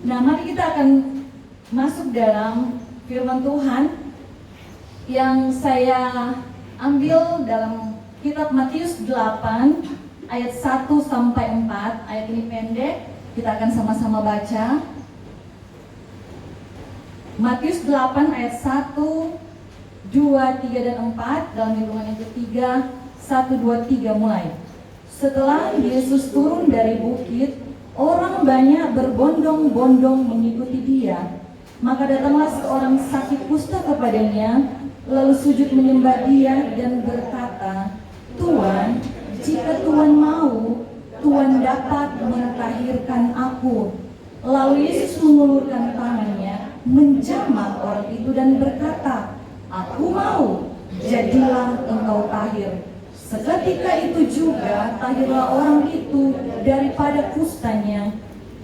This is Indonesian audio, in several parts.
Nah, mari kita akan masuk dalam firman Tuhan yang saya ambil dalam kitab Matius 8 ayat 1 sampai 4. Ayat ini pendek, kita akan sama-sama baca. Matius 8 ayat 1, 2, 3 dan 4 dalam hitungan yang ketiga. 1, 2, 3 mulai. Setelah Yesus turun dari bukit, orang banyak berbondong-bondong mengikuti dia. Maka datanglah seorang sakit kusta kepadanya, lalu sujud menyembah dia dan berkata, "Tuan, jika Tuan mau, Tuan dapat mentahirkan aku." Lalu Yesus mengulurkan tangannya, menjamah orang itu dan berkata, "Aku mau, jadilah engkau tahir." Seketika itu juga tahirlah orang itu daripada kustanya.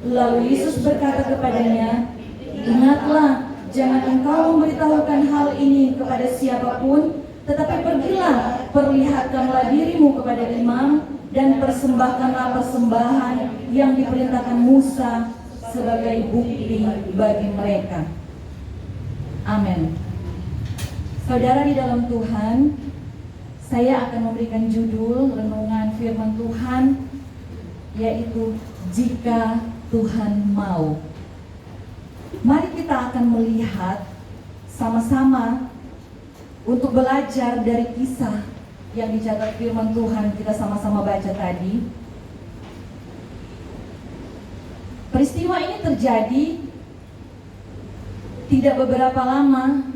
Lalu Yesus berkata kepadanya, "Ingatlah, jangan engkau memberitahukan hal ini kepada siapapun, tetapi pergilah, perlihatkanlah dirimu kepada imam, dan persembahkanlah persembahan yang diperintahkan Musa sebagai bukti bagi mereka." Amin. Saudara di dalam Tuhan, saya akan memberikan judul renungan firman Tuhan, yaitu Jika Tuhan Mau. Mari kita akan melihat sama-sama untuk belajar dari kisah yang dicatat firman Tuhan kita sama-sama baca tadi. Peristiwa ini terjadi tidak beberapa lama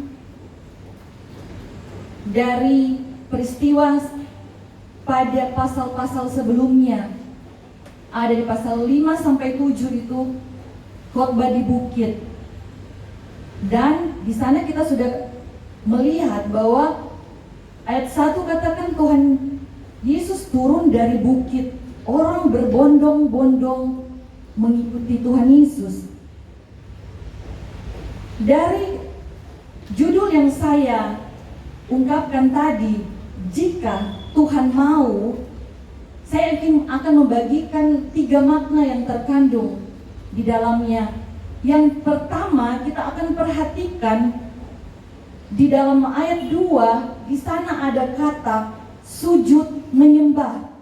dari peristiwa pada pasal-pasal sebelumnya. Ada di pasal 5 sampai 7 itu khotbah di bukit. Dan di sana kita sudah melihat bahwa ayat 1 katakan Tuhan Yesus turun dari bukit. Orang berbondong-bondong mengikuti Tuhan Yesus. Dari judul yang saya ungkapkan tadi, Jika Tuhan Mau, saya akan membagikan 3 makna yang terkandung di dalamnya. Yang pertama, kita akan perhatikan di dalam ayat 2, di sana ada kata sujud menyembah.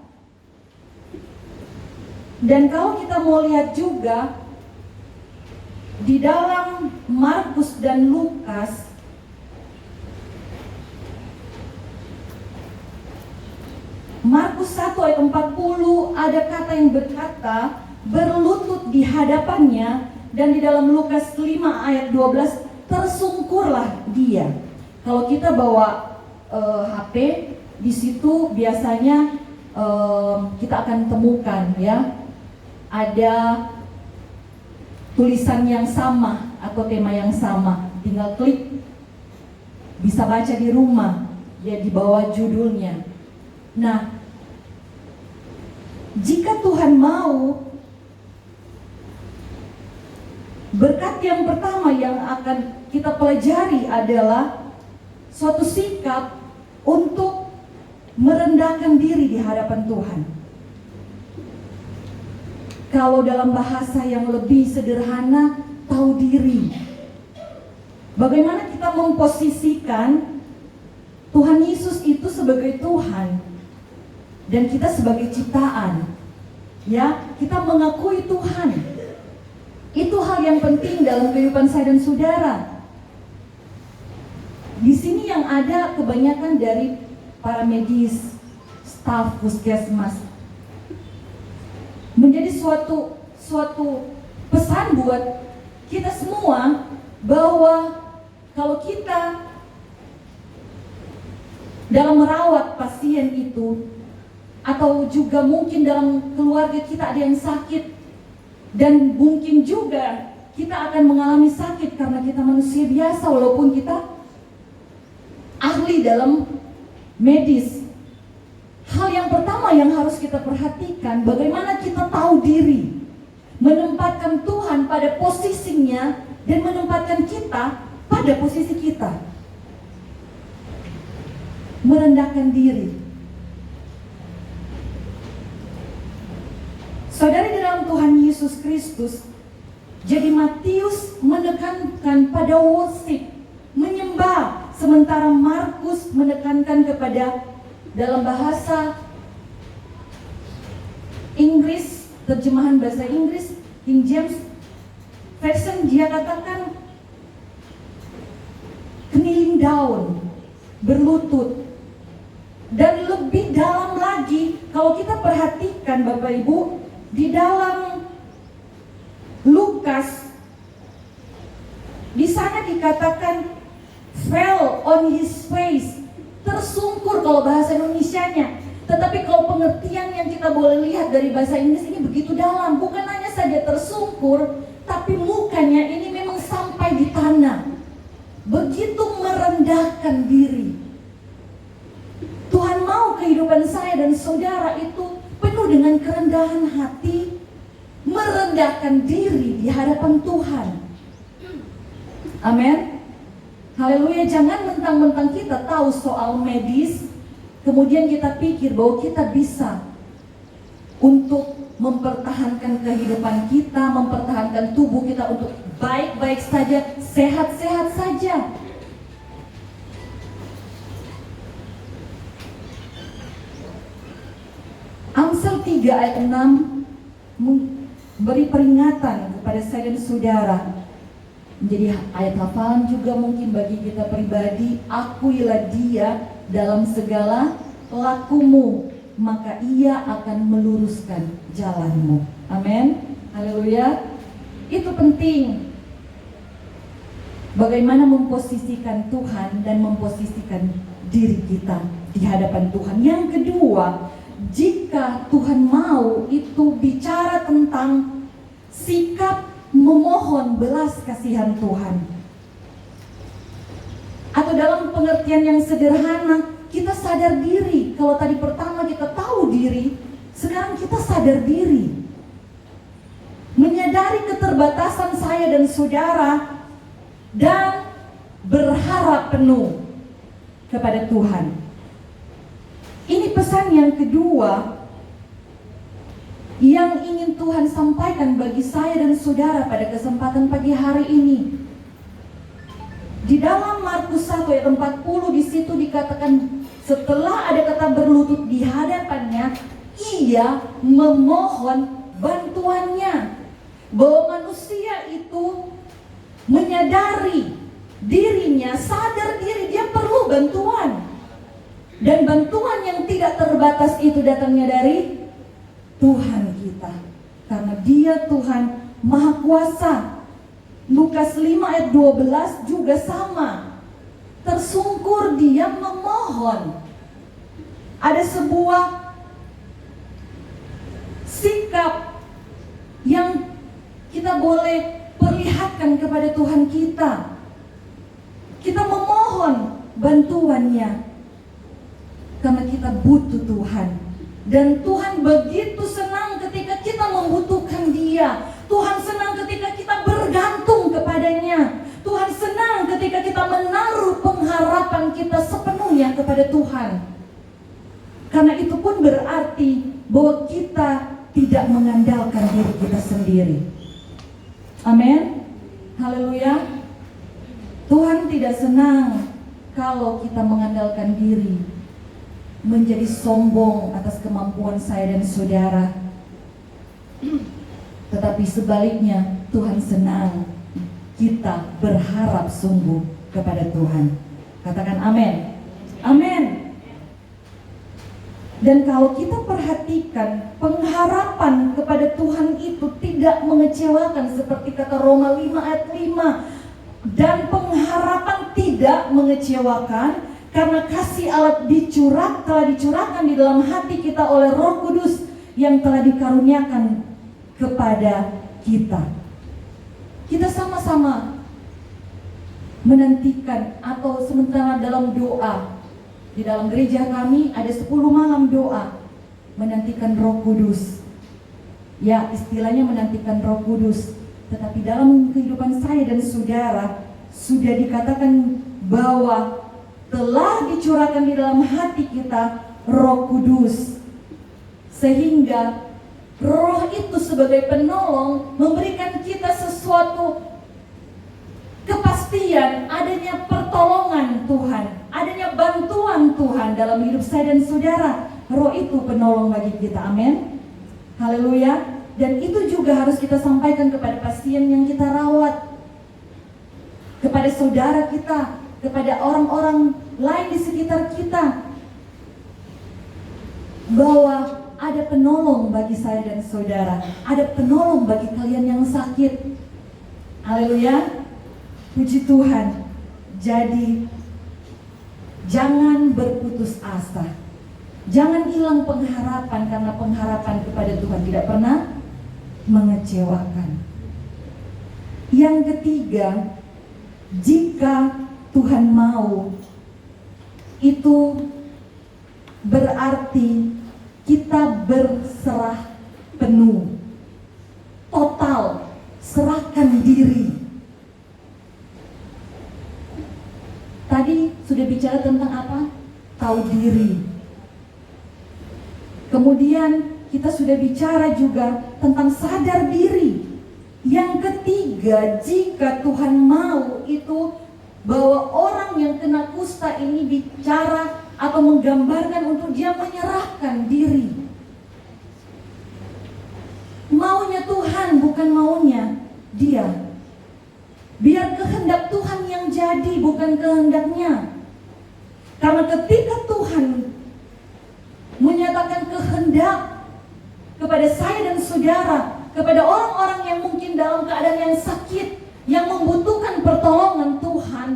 Dan kalau kita mau lihat juga di dalam Markus dan Lukas, Markus 1 ayat 40 ada kata yang berkata berlutut di hadapannya, dan di dalam Lukas 5 ayat 12 tersungkurlah dia. Kalau kita bawa HP, di situ biasanya kita akan temukan ya, ada tulisan yang sama atau tema yang sama. Tinggal klik, bisa baca di rumah ya, di bawah judulnya. Nah, jika Tuhan mau, berkat yang pertama yang akan kita pelajari adalah suatu sikap untuk merendahkan diri di hadapan Tuhan. Kalau dalam bahasa yang lebih sederhana, tahu diri. Bagaimana kita memposisikan Tuhan Yesus itu sebagai Tuhan dan kita sebagai ciptaan. Ya, kita mengakui Tuhan. Itu hal yang penting dalam kehidupan saya dan saudara. Di sini yang ada kebanyakan dari para medis, staf puskesmas. Menjadi suatu pesan buat kita semua bahwa kalau kita dalam merawat pasien itu, atau juga mungkin dalam keluarga kita ada yang sakit, dan mungkin juga kita akan mengalami sakit karena kita manusia biasa walaupun kita ahli dalam medis. Hal yang pertama yang harus kita perhatikan, bagaimana kita tahu diri, menempatkan Tuhan pada posisinya dan menempatkan kita pada posisi kita. Merendahkan diri. Saudara di dalam Tuhan Yesus Kristus, Jadi Matius menekankan pada worship, menyembah, sementara Markus menekankan kepada, dalam bahasa Inggris, terjemahan bahasa Inggris King James Version, dia katakan kneeling down, berlutut. Dan lebih dalam lagi, kalau kita perhatikan Bapak Ibu, di dalam Lukas, di sana dikatakan fell on his face, tersungkur kalau bahasa Indonesianya. Tetapi kalau pengertian yang kita boleh lihat dari bahasa Inggris ini begitu dalam, bukan hanya saja tersungkur, tapi mukanya ini memang sampai di tanah, begitu merendahkan diri. Tuhan mau kehidupan saya dan saudara itu penuh dengan kerendahan hati, merendahkan diri di hadapan Tuhan. Amin. Haleluya. Jangan mentang-mentang kita tahu soal medis, kemudian kita pikir bahwa kita bisa untuk mempertahankan kehidupan kita, mempertahankan tubuh kita untuk baik-baik saja, sehat-sehat saja. Amsal 3 ayat 6 memberi peringatan kepada saya dan saudara. Menjadi ayat hafalan juga mungkin bagi kita pribadi. Akuilah dia dalam segala lakumu, maka ia akan meluruskan jalanmu. Amin. Haleluya. Itu penting. Bagaimana memposisikan Tuhan dan memposisikan diri kita di hadapan Tuhan. Yang kedua, jika Tuhan mau itu bicara tentang sikap memohon belas kasihan Tuhan. Atau dalam pengertian yang sederhana, kita sadar diri. Kalau tadi pertama kita tahu diri, sekarang kita sadar diri. Menyadari keterbatasan saya dan saudara dan berharap penuh kepada Tuhan. Ini pesan yang kedua yang ingin Tuhan sampaikan bagi saya dan saudara pada kesempatan pagi hari ini. Di dalam Markus 1 ayat 40 di situ dikatakan setelah ada kata berlutut di hadapannya, ia memohon bantuannya. Bahwa manusia itu menyadari dirinya, sadar diri dia perlu bantuan. Dan bantuan yang tidak terbatas itu datangnya dari Tuhan kita. Karena dia Tuhan Maha Kuasa. Lukas 5 ayat 12 juga sama. Tersungkur dia memohon. Ada sebuah sikap yang kita boleh perlihatkan kepada Tuhan kita. Kita memohon bantuannya. Karena kita butuh Tuhan. Dan Tuhan begitu senang ketika kita membutuhkan Dia. Tuhan senang ketika kita bergantung kepadanya. Tuhan senang ketika kita menaruh pengharapan kita sepenuhnya kepada Tuhan. Karena itu pun berarti bahwa kita tidak mengandalkan diri kita sendiri. Amin. Haleluya. Tuhan tidak senang kalau kita mengandalkan diri, menjadi sombong atas kemampuan saya dan saudara. Tetapi sebaliknya, Tuhan senang kita berharap sungguh kepada Tuhan. Katakan amin. Amin. Dan kalau kita perhatikan, pengharapan kepada Tuhan itu tidak mengecewakan seperti kata Roma 5 ayat 5. Dan pengharapan tidak mengecewakan karena kasih Allah telah dicurahkan di dalam hati kita oleh Roh Kudus yang telah dikaruniakan kepada kita. Kita sama-sama menantikan atau sementara dalam doa. Di dalam gereja kami ada 10 malam doa menantikan Roh Kudus. Ya, istilahnya menantikan Roh Kudus. Tetapi dalam kehidupan saya dan saudara sudah dikatakan bahwa telah dicurahkan di dalam hati kita Roh Kudus, sehingga Roh itu sebagai penolong memberikan kita sesuatu kepastian adanya pertolongan Tuhan, adanya bantuan Tuhan dalam hidup saya dan saudara. Roh itu penolong bagi kita, amin. Haleluya. Dan itu juga harus kita sampaikan kepada pasien yang kita rawat, kepada saudara kita, kepada orang-orang lain di sekitar kita, bahwa ada penolong bagi saya dan saudara, ada penolong bagi kalian yang sakit. Haleluya. Puji Tuhan. Jadi jangan berputus asa. Jangan hilang pengharapan, karena pengharapan kepada Tuhan tidak pernah mengecewakan. Yang ketiga, jika Tuhan mau, itu berarti kita berserah penuh, total, serahkan diri. Tadi sudah bicara tentang apa? Tahu diri. Kemudian kita sudah bicara juga tentang sadar diri. Yang ketiga, jika Tuhan mau, itu bahwa orang yang kena kusta ini bicara atau menggambarkan untuk dia menyerahkan diri. Maunya Tuhan, bukan maunya dia. Biar kehendak Tuhan yang jadi, bukan kehendaknya. Karena ketika Tuhan menyatakan kehendak kepada saya dan saudara, kepada orang-orang yang mungkin dalam keadaan yang sakit, yang membutuhkan pertolongan Tuhan,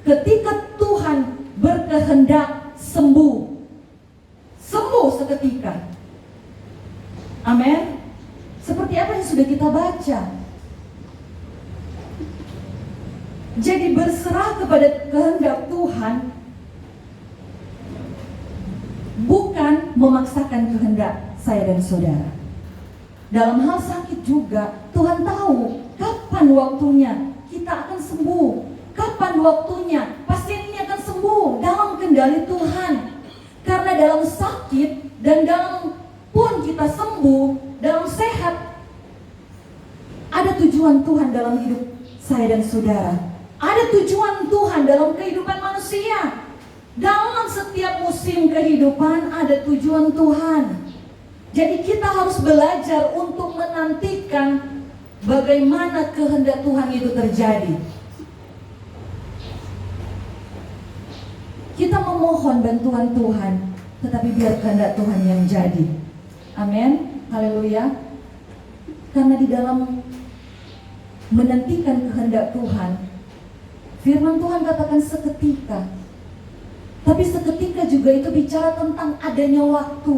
ketika Tuhan berkehendak, sembuh seketika. Amin. Seperti apa yang sudah kita baca. Jadi berserah kepada kehendak Tuhan bukan memaksakan kehendak saya dan saudara. Dalam hal sakit juga, Tuhan tahu kapan waktunya kita akan sembuh, kapan waktunya pasien ini akan sembuh, dalam kendali Tuhan. Karena dalam sakit dan dalam pun kita sembuh, dalam sehat, ada tujuan Tuhan dalam hidup saya dan saudara. Ada tujuan Tuhan dalam kehidupan manusia. Dalam setiap musim kehidupan ada tujuan Tuhan. Jadi kita harus belajar untuk menantikan bagaimana kehendak Tuhan itu terjadi. Kita memohon bantuan Tuhan, tetapi biar kehendak Tuhan yang jadi. Amin. Haleluya. Karena di dalam menantikan kehendak Tuhan, firman Tuhan katakan seketika. Tapi seketika juga itu bicara tentang adanya waktu.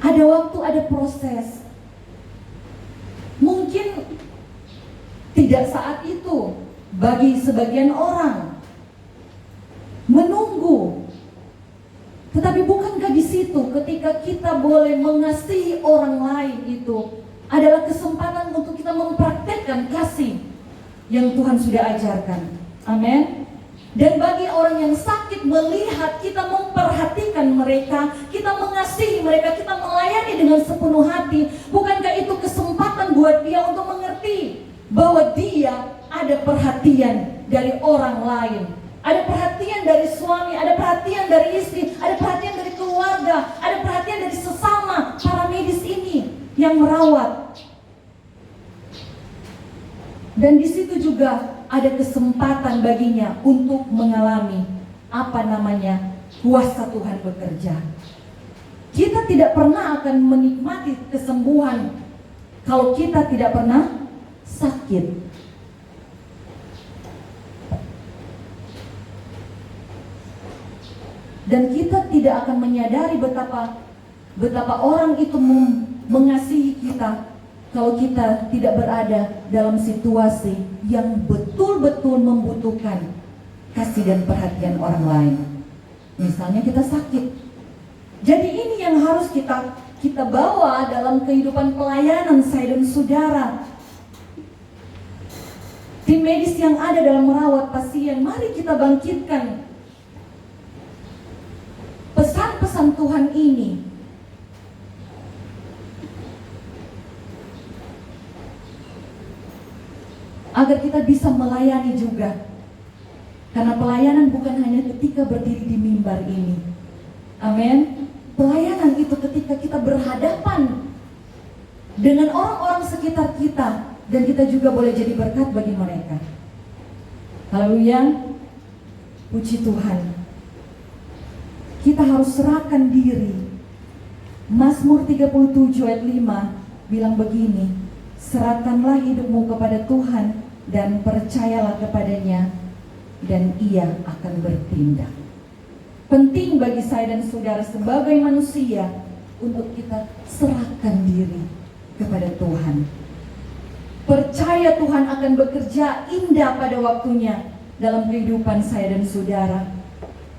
Ada waktu, ada proses. Mungkin tidak saat itu bagi sebagian orang menunggu. Tetapi bukankah di situ ketika kita boleh mengasihi orang lain itu adalah kesempatan untuk kita mempraktekkan kasih yang Tuhan sudah ajarkan. Amin. Dan bagi orang yang sakit melihat kita memperhatikan mereka, kita mengasihi mereka, kita melayani dengan sepenuh hati, bukankah itu kesempatan buat dia untuk mengerti bahwa dia ada perhatian dari orang lain, ada perhatian dari suami, ada perhatian dari istri, ada perhatian dari keluarga, ada perhatian dari sesama para medis ini yang merawat. Dan di situ juga ada kesempatan baginya untuk mengalami kuasa Tuhan bekerja. Kita tidak pernah akan menikmati kesembuhan kalau kita tidak pernah sakit. Dan kita tidak akan menyadari betapa orang itu mengasihi kita kalau kita tidak berada dalam situasi yang betul-betul membutuhkan kasih dan perhatian orang lain. Misalnya kita sakit. Jadi ini yang harus kita bawa dalam kehidupan pelayanan saya dan saudara. Tim medis yang ada dalam merawat pasien, mari kita bangkitkan pesan-pesan Tuhan ini. agar kita bisa melayani juga. Karena pelayanan bukan hanya ketika berdiri di mimbar ini. Amin. Pelayanan itu ketika kita berhadapan dengan orang-orang sekitar kita, dan kita juga boleh jadi berkat bagi mereka. Haleluya. Puji Tuhan. Kita harus serahkan diri. Mazmur 37 ayat 5 bilang begini, serahkanlah hidupmu kepada Tuhan dan percayalah kepadanya, dan Ia akan bertindak. Penting bagi saya dan saudara sebagai manusia untuk kita serahkan diri kepada Tuhan. Percaya Tuhan akan bekerja indah pada waktunya dalam kehidupan saya dan saudara.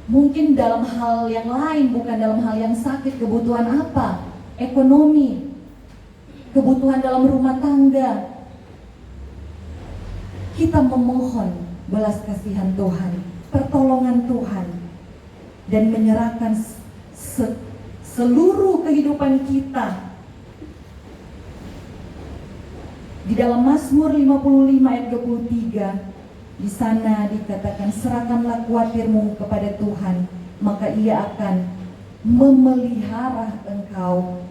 Mungkin dalam hal yang lain, bukan dalam hal yang sakit, kebutuhan apa? Ekonomi, kebutuhan dalam rumah tangga. Kita memohon belas kasihan Tuhan, pertolongan Tuhan, dan menyerahkan seluruh kehidupan kita. Di dalam Mazmur 55 ayat 23, di sana dikatakan, serahkanlah khawatirmu kepada Tuhan, maka Ia akan memelihara engkau,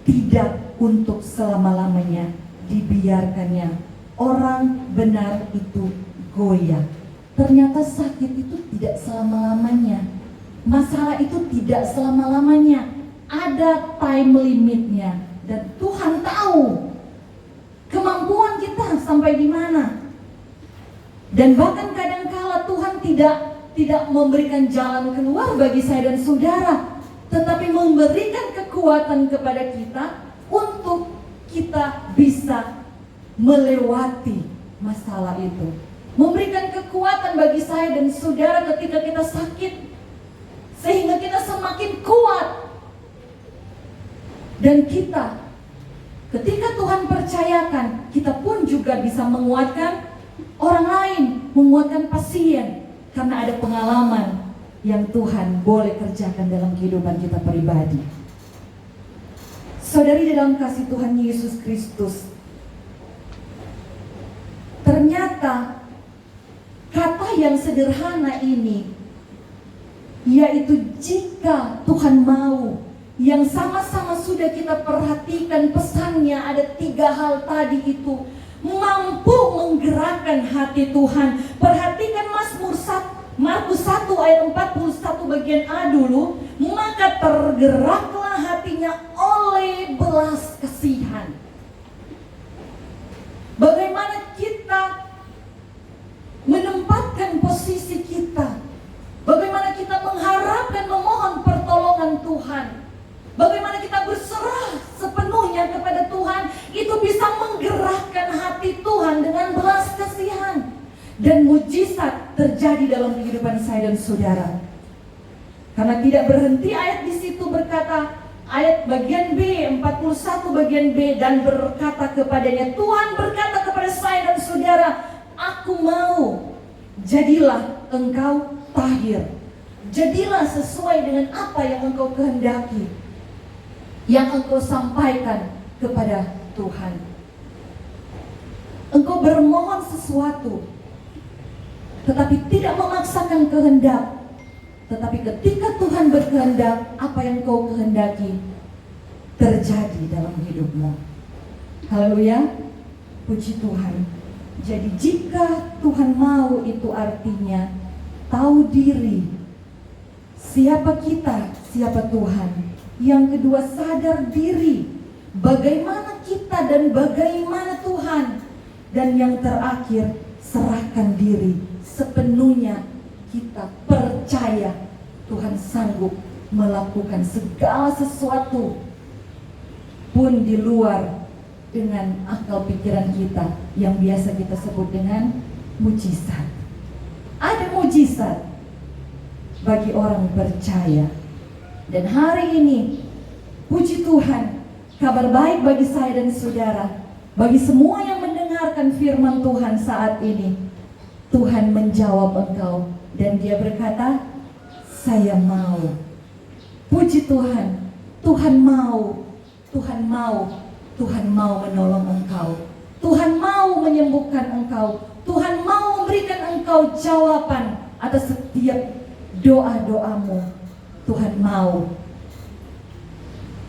tidak untuk selama-lamanya dibiarkannya orang benar itu goyah. Ternyata sakit itu tidak selama-lamanya, masalah itu tidak selama-lamanya, ada time limitnya, dan Tuhan tahu kemampuan kita sampai di mana. Dan bahkan kadangkala Tuhan tidak memberikan jalan keluar bagi saya dan saudara, tetapi memberikan kekuatan kepada kita untuk kita bisa melewati masalah itu. Memberikan kekuatan bagi saya dan saudara ketika kita sakit, sehingga kita semakin kuat. Dan kita, ketika Tuhan percayakan, kita pun juga bisa menguatkan orang lain, menguatkan pasien, karena ada pengalaman yang Tuhan boleh kerjakan dalam kehidupan kita pribadi. Saudari dalam kasih Tuhan Yesus Kristus, ternyata kata yang sederhana ini, yaitu jika Tuhan mau, yang sama-sama sudah kita perhatikan pesannya, ada 3 hal tadi itu, mampu menggerakkan hati Tuhan. Perhatikan Markus 1 ayat 41 bagian A dulu. Maka tergeraklah hatinya oleh belas kasihan. Bagaimana kita menempatkan posisi kita, bagaimana kita mengharapkan, memohon pertolongan Tuhan, bagaimana kita berserah sepenuhnya kepada Tuhan, itu bisa menggerakkan hati Tuhan dengan belas kasihan. Dan mujizat terjadi dalam kehidupan saya dan saudara. Karena tidak berhenti ayat di situ berkata, ayat bagian B, 41 bagian B, dan berkata kepadanya, Tuhan berkata kepada saya dan saudara, aku mau, jadilah engkau tahir. Jadilah sesuai dengan apa yang engkau kehendaki, yang engkau sampaikan kepada Tuhan. Engkau bermohon sesuatu, tetapi tidak memaksakan kehendak. Tetapi ketika Tuhan berkehendak, apa yang kau kehendaki terjadi dalam hidupmu. Haleluya, puji Tuhan. Jadi jika Tuhan mau, itu artinya tahu diri, siapa kita, siapa Tuhan. Yang kedua, sadar diri, bagaimana kita dan bagaimana Tuhan. Dan yang terakhir, serahkan diri sepenuhnya. Kita percaya Tuhan sanggup melakukan segala sesuatu pun di luar dengan akal pikiran kita, yang biasa kita sebut dengan mujizat. Ada mujizat bagi orang percaya. Dan hari ini, puji Tuhan, kabar baik bagi saya dan saudara, bagi semua yang mendengarkan firman Tuhan saat ini. Tuhan menjawab engkau, dan Dia berkata, saya mau. Puji Tuhan, Tuhan mau, Tuhan mau, Tuhan mau menolong engkau. Tuhan mau menyembuhkan engkau. Tuhan mau memberikan engkau jawaban atas setiap doa-doamu. Tuhan mau.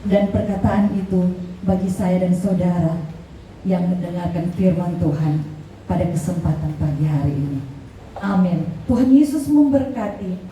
Dan perkataan itu bagi saya dan saudara yang mendengarkan firman Tuhan pada kesempatan pagi hari ini. Amin. Tuhan Yesus memberkati.